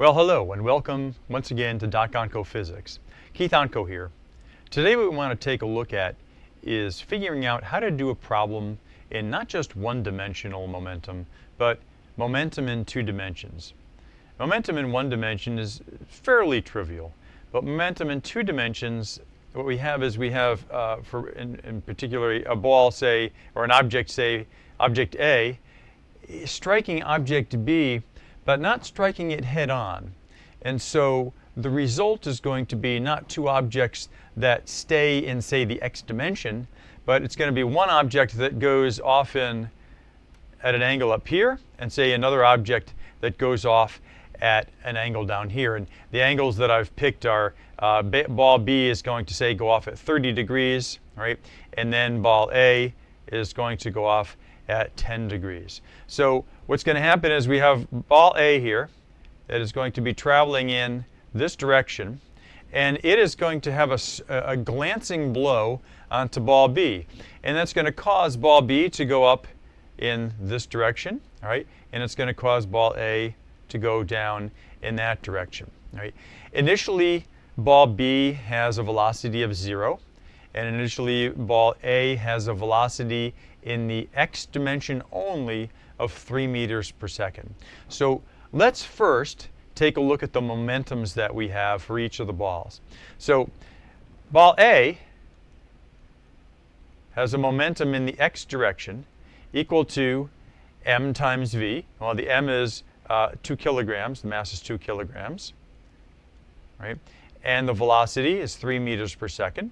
Well, hello and welcome once again to Doc Onco Physics. Keith Onco here. Today what we want to take a look at is figuring out how to do a problem in not just one-dimensional momentum, but momentum in two dimensions. Momentum in one dimension is fairly trivial, but momentum in two dimensions, what we have is in particular a ball, say, or an object, say, object A, striking object B, but not striking it head on. And so the result is going to be not two objects that stay in, say, the x dimension, but it's going to be one object that goes off at an angle up here, and say another object that goes off at an angle down here. And the angles that I've picked are ball B is going to, say, go off at 30 degrees, right? And then ball A is going to go off at 10 degrees. So what's going to happen is we have ball A here that is going to be traveling in this direction, and it is going to have a glancing blow onto ball B. And that's going to cause ball B to go up in this direction, all right? And it's going to cause ball A to go down in that direction, right? Initially, ball B has a velocity of 0, and initially ball A has a velocity in the x dimension only of 3 meters per second. So let's first take a look at the momentums that we have for each of the balls. So ball A has a momentum in the x direction equal to m times v. Well, the m is 2 kilograms, the mass is 2 kilograms, right? And the velocity is 3 meters per second.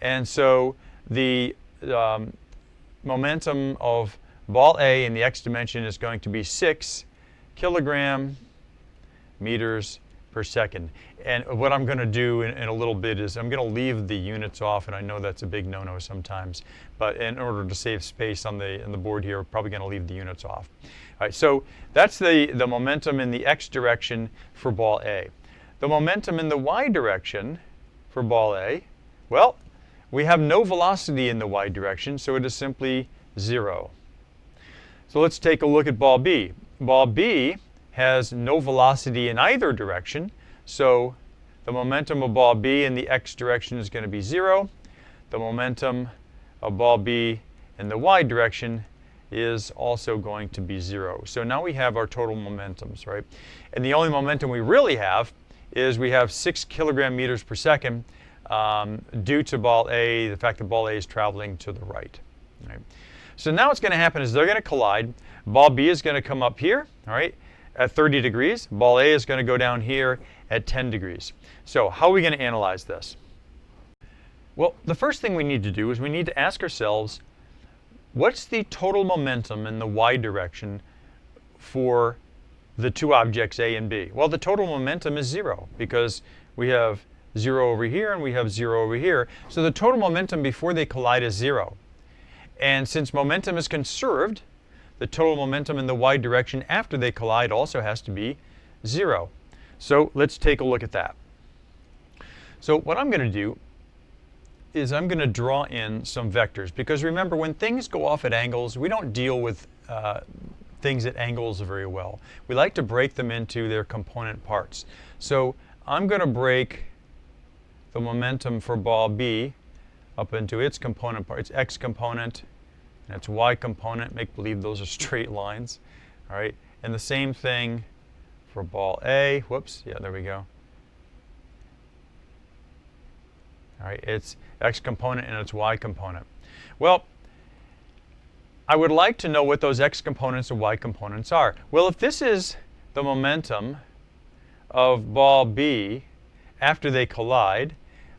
And so the momentum of ball A in the x dimension is going to be 6 kilogram meters per second. And what I'm going to do in a little bit is I'm going to leave the units off, and I know that's a big no-no sometimes, but in order to save space on the board here, we're probably going to leave the units off. All right, so that's the momentum in the x direction for ball A. The momentum in the y direction for ball A, well, we have no velocity in the y direction, so it is simply 0. So let's take a look at ball B. Ball B has no velocity in either direction, so the momentum of ball B in the x direction is going to be 0. The momentum of ball B in the y direction is also going to be 0. So now we have our total momentums, right? And the only momentum we really have is we have 6 kilogram meters per second due to ball A, the fact that ball A is traveling to the right. Right? So now what's going to happen is they're going to collide. Ball B is going to come up here, all right, at 30 degrees. Ball A is going to go down here at 10 degrees. So how are we going to analyze this? Well, the first thing we need to do is we need to ask ourselves, what's the total momentum in the y direction for the two objects A and B? Well, the total momentum is 0 because we have 0 over here and we have 0 over here. So the total momentum before they collide is 0. And since momentum is conserved, the total momentum in the y direction after they collide also has to be 0. So let's take a look at that. So what I'm going to do is I'm going to draw in some vectors, because remember, when things go off at angles, we don't deal with things at angles very well. We like to break them into their component parts. So I'm going to break the momentum for ball B up into its component part, its x component and its y component. Make believe those are straight lines, all right? And the same thing for ball A. Whoops, yeah, there we go. All right, its x component and its y component. Well, I would like to know what those x components and y components are. Well, if this is the momentum of ball B after they collide,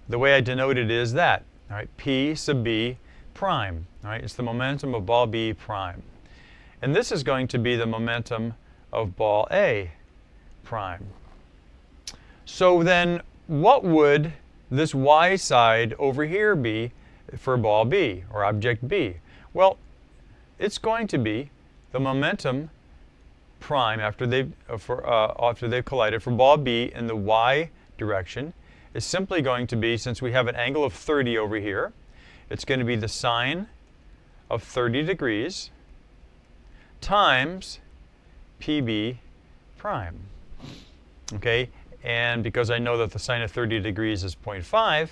the way I denote it is that, all right, P sub B prime, all right? It's the momentum of ball B prime. And this is going to be the momentum of ball A prime. So then what would this y side over here be for ball B, or object B? Well, it's going to be the momentum prime after they've collided for ball B in the y direction is simply going to be, since we have an angle of 30 over here, it's going to be the sine of 30 degrees times PB prime. Okay, and because I know that the sine of 30 degrees is 0.5,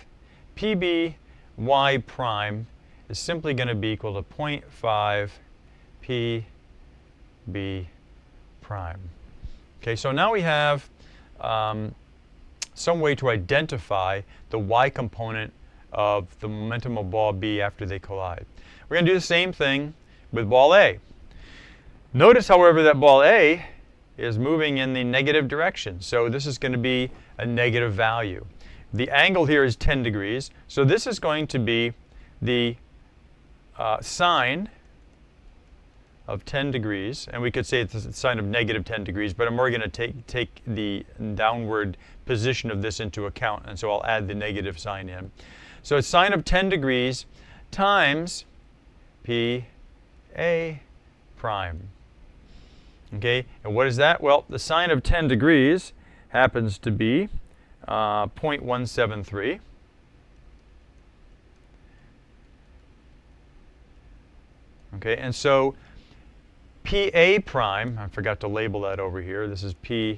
PB y prime is simply going to be equal to 0.5 PB prime. Okay, so now we have some way to identify the y component of the momentum of ball B after they collide. We're going to do the same thing with ball A. Notice, however, that ball A is moving in the negative direction. So this is going to be a negative value. The angle here is 10 degrees. So this is going to be the sine of 10 degrees. And we could say it's the sine of negative 10 degrees. But I'm more going to take the downward position of this into account. And so I'll add the negative sign in. So it's sine of 10 degrees times P A prime. Okay, and what is that? Well, the sine of 10 degrees happens to be 0.173. Okay, and so PA prime, I forgot to label that over here. This is PA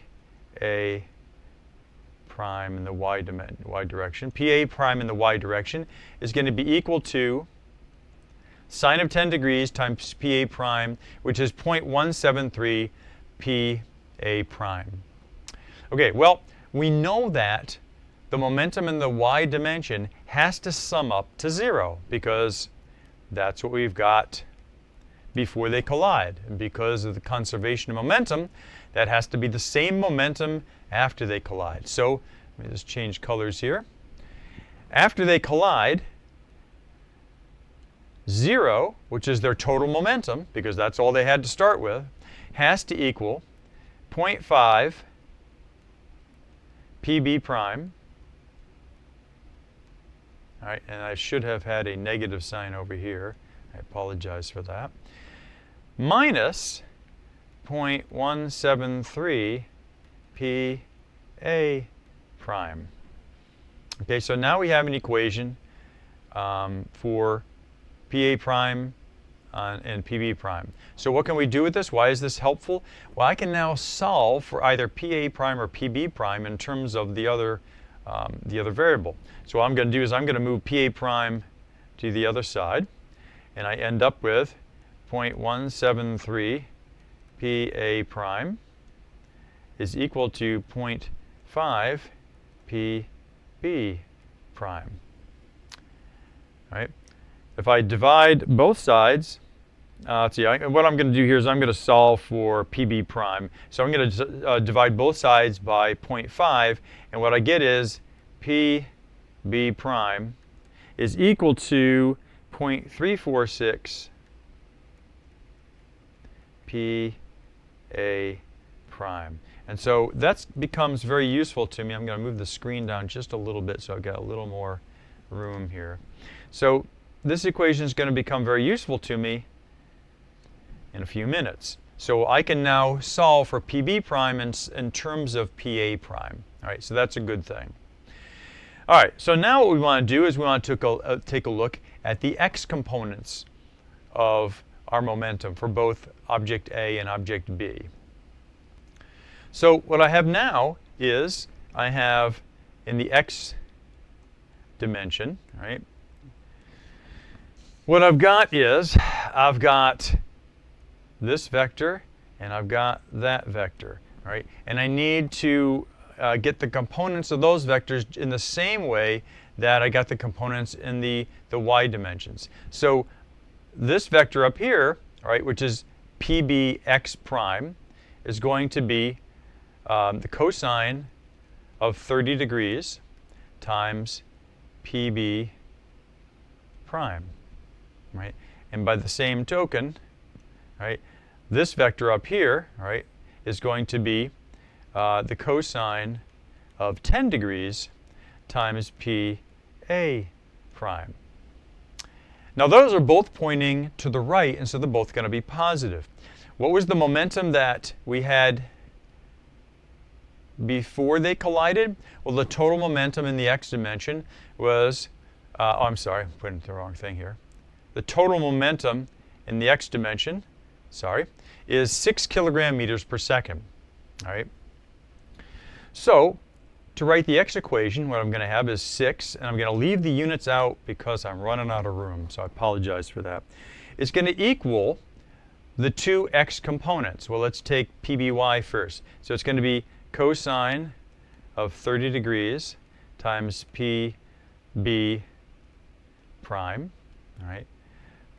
prime in the y direction. PA prime in the y direction is going to be equal to sine of 10 degrees times PA prime, which is 0.173 PA prime. Okay, well, we know that the momentum in the y dimension has to sum up to 0 because that's what we've got before they collide. And because of the conservation of momentum, that has to be the same momentum after they collide. So let me just change colors here. After they collide, 0, which is their total momentum, because that's all they had to start with, has to equal 0.5 PB prime. All right, and I should have had a negative sign over here. I apologize for that. Minus 0.173 PA prime. Okay, so now we have an equation for PA prime and PB prime. So what can we do with this? Why is this helpful? Well, I can now solve for either PA prime or PB prime in terms of the other variable. So what I'm going to do is I'm going to move PA prime to the other side, and I end up with 0.173 PA prime is equal to 0.5 PB prime. All right. If I divide both sides, let's see, what I'm going to do here is I'm going to solve for PB prime. So I'm going to divide both sides by 0.5, and what I get is PB prime is equal to 0.346 PA prime. And so that becomes very useful to me. I'm going to move the screen down just a little bit so I've got a little more room here. So this equation is going to become very useful to me in a few minutes. So I can now solve for PB prime in terms of PA prime. All right, so that's a good thing. All right, so now what we want to do is we want to take a look at the x components of our momentum for both object A and object B. So what I have now is I have in the x dimension, right? What I've got is I've got this vector and I've got that vector, right? And I need to get the components of those vectors in the same way that I got the components in the y dimensions. So this vector up here, right, which is PBX prime, is going to be the cosine of 30 degrees times PB prime. Right? And by the same token, right, this vector up here, right, is going to be the cosine of 10 degrees times PA prime. Now those are both pointing to the right, and so they're both going to be positive. What was the momentum that we had before they collided? Well, the total momentum in the x dimension was, oh, I'm sorry, I'm putting the wrong thing here. The total momentum in the x dimension, is 6 kilogram meters per second. All right. So to write the x equation, what I'm going to have is 6, and I'm going to leave the units out because I'm running out of room, so I apologize for that. It's going to equal the two x components. Well, let's take PBY first. So it's going to be cosine of 30 degrees times PB prime, all right,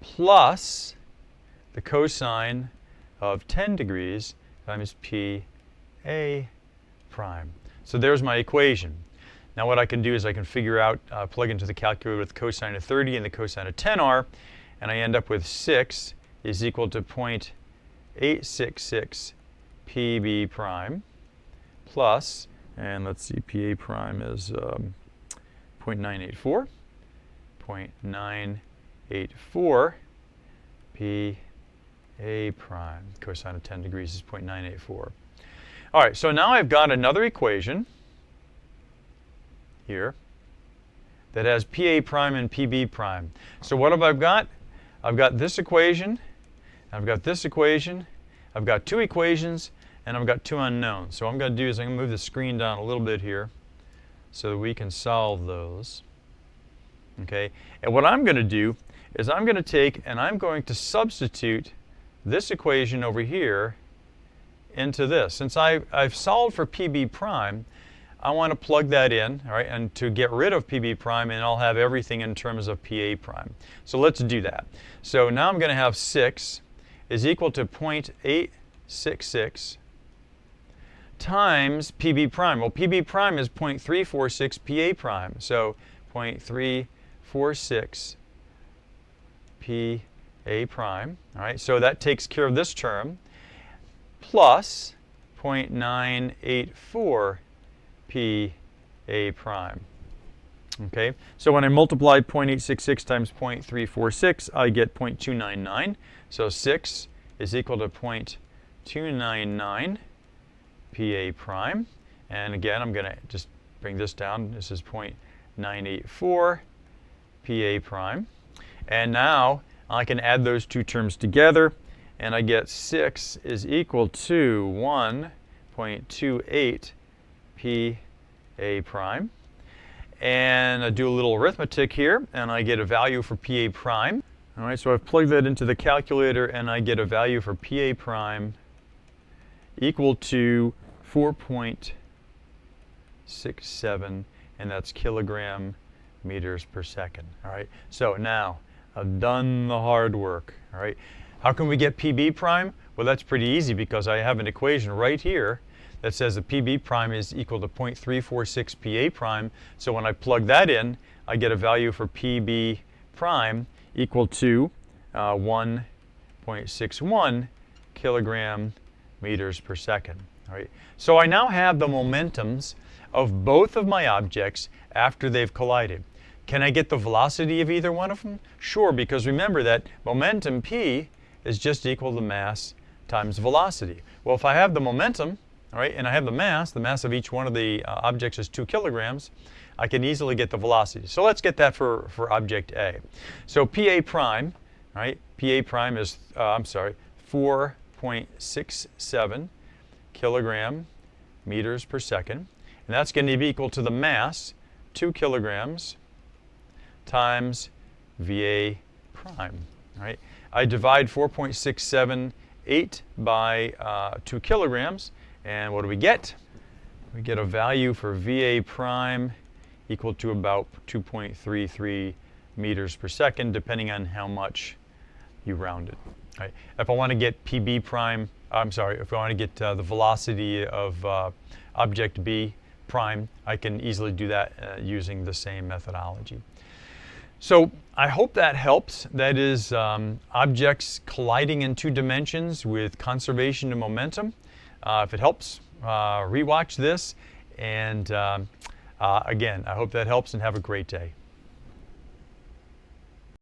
plus the cosine of 10 degrees times PA prime. So there's my equation. Now what I can do is I can figure out, plug into the calculator what the cosine of 30 and the cosine of 10 are, and I end up with 6 is equal to 0.866 PB prime plus, and let's see, PA prime is 0.984, 0.984 PA prime. Cosine of 10 degrees is 0.984. All right, so now I've got another equation here that has PA prime and PB prime. So what have I got? I've got this equation, I've got this equation, I've got two equations, and I've got two unknowns. So what I'm going to do is I'm going to move the screen down a little bit here so that we can solve those. Okay, and what I'm going to do is I'm going to take and I'm going to substitute this equation over here into this. Since I've solved for PB prime, I want to plug that in, all right, and to get rid of PB prime, and I'll have everything in terms of PA prime. So let's do that. So now I'm going to have 6 is equal to 0.866 times PB prime. Well, PB prime is 0.346 PA prime. So 0.346 PA prime. All right, so that takes care of this term, plus 0.984 PA prime. Okay, so when I multiply 0.866 times 0.346, I get 0.299. So 6 is equal to 0.299 PA prime. And again, I'm going to just bring this down. This is 0.984 PA prime. And now I can add those two terms together, and I get 6 is equal to 1.28 PA prime. And I do a little arithmetic here, and I get a value for PA prime. All right, so I've plugged that into the calculator, and I get a value for PA prime equal to 4.67, and that's kilogram meters per second. All right, so now I've done the hard work. All right, how can we get PB prime? Well, that's pretty easy because I have an equation right here that says the PB prime is equal to 0.346 PA prime. So when I plug that in, I get a value for PB prime equal to 1.61 kilogram meters per second. All right. So I now have the momentums of both of my objects after they've collided. Can I get the velocity of either one of them? Sure, because remember that momentum P is just equal to mass times velocity. Well, if I have the momentum, all right, and I have the mass of each one of the objects is 2 kilograms, I can easily get the velocity. So let's get that for object A. So PA prime, right, PA prime is, 4.67 kilogram meters per second. And that's going to be equal to the mass, 2 kilograms, times VA prime. All right. I divide 4.678 by 2 kilograms. And what do we get? We get a value for VA prime equal to about 2.33 meters per second, depending on how much you round it. Right. If I want to get PB prime, if I want to get the velocity of object B prime, I can easily do that using the same methodology. So I hope that helps. That is objects colliding in 2 dimensions with conservation of momentum. If it helps, rewatch this. And again, I hope that helps, and have a great day.